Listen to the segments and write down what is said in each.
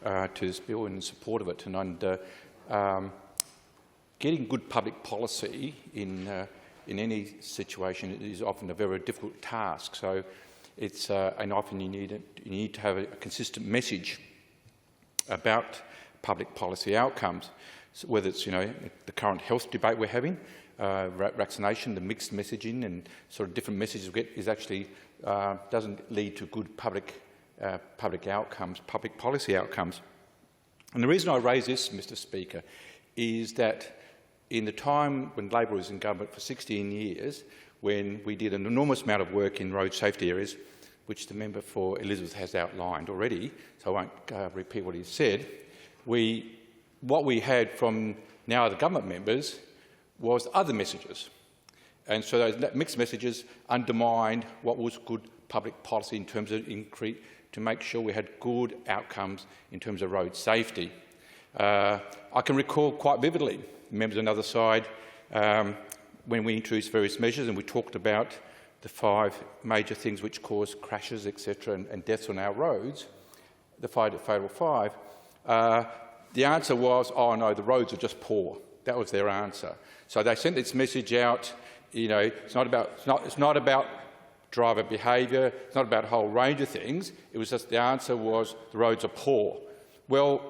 to this bill and in support of it. And getting good public policy in any situation is often a very difficult task. So it's and often you need to have a consistent message about public policy outcomes, so whether it's the current health debate we're having, vaccination, the mixed messaging and sort of different messages we get is actually doesn't lead to good public outcomes, public policy outcomes. And the reason I raise this, Mr. Speaker, is that in the time when Labor was in government for 16 years, when we did an enormous amount of work in road safety areas, which the member for Elizabeth has outlined already, so I won't repeat what he said, what we had from now the government members was other messages. And so those mixed messages undermined what was good public policy in terms of to make sure we had good outcomes in terms of road safety. I can recall quite vividly, members on the other side, when we introduced various measures and we talked about the 5 major things which cause crashes, etc., and deaths on our roads, the fatal 5, the answer was, oh no, the roads are just poor. That was their answer. So they sent this message out. It's not about driver behaviour. It's not about a whole range of things. It was just the answer was the roads are poor. Well,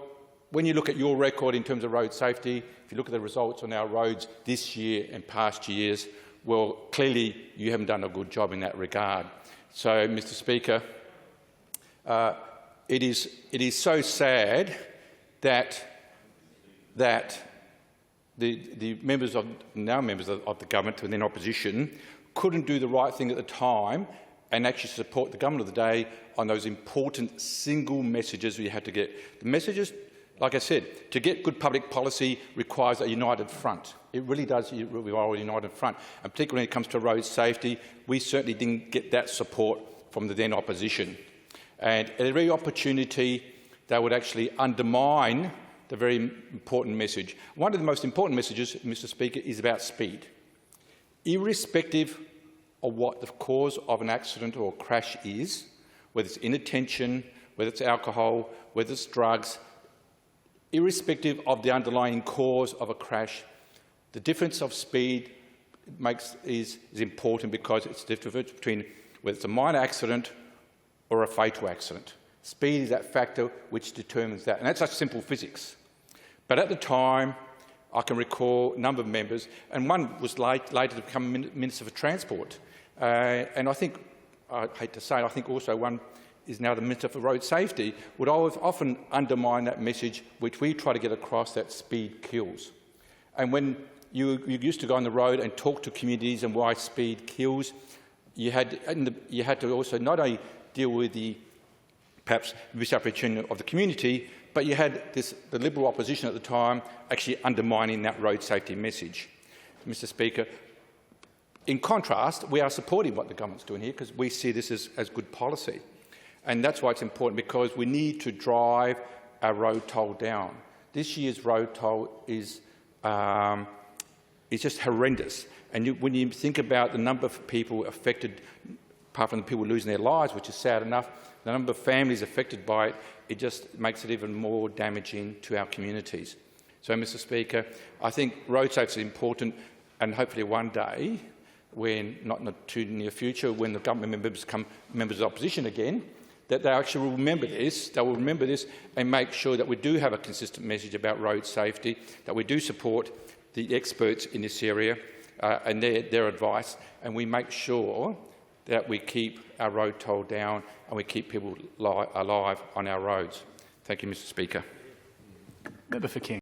when you look at your record in terms of road safety, if you look at the results on our roads this year and past years, well, clearly you haven't done a good job in that regard. So, Mr. Speaker, it is so sad that the members of the government and then opposition couldn't do the right thing at the time and actually support the government of the day on those important single messages we had to get. The messages, like I said, to get good public policy requires a united front. It really does require a united front. And particularly when it comes to road safety, we certainly didn't get that support from the then opposition. And at every opportunity, they would actually undermine the very important message. One of the most important messages, Mr. Speaker, is about speed. Irrespective of what the cause of an accident or crash is, whether it's inattention, whether it's alcohol, whether it's drugs, irrespective of the underlying cause of a crash, the difference of speed is important because it's the difference between whether it's a minor accident or a fatal accident. Speed is that factor which determines that, and that's such simple physics. But at the time, I can recall a number of members, and one was later to become Minister for Transport. And I think, I hate to say it, I think also one is now the Minister for Road Safety, would always often undermine that message which we try to get across, that speed kills. And when you used to go on the road and talk to communities and why speed kills, you had to also not only deal with the perhaps misapprehension of the community, but you had the Liberal opposition at the time actually undermining that road safety message. Mr. Speaker, in contrast, we are supporting what the government's doing here because we see this as good policy. And that's why it's important, because we need to drive our road toll down. This year's road toll is just horrendous. And when you think about the number of people affected, apart from the people losing their lives, which is sad enough, the number of families affected by it, it just makes it even more damaging to our communities. So, Mr. Speaker, I think road safety is important, and hopefully one day, when not in the too near future, when the government members become members of the opposition again, that they actually will remember this. They will remember this and make sure that we do have a consistent message about road safety, that we do support the experts in this area and their advice, and we make sure that we keep our road toll down and we keep people alive on our roads. Thank you, Mr. Speaker. Member for King.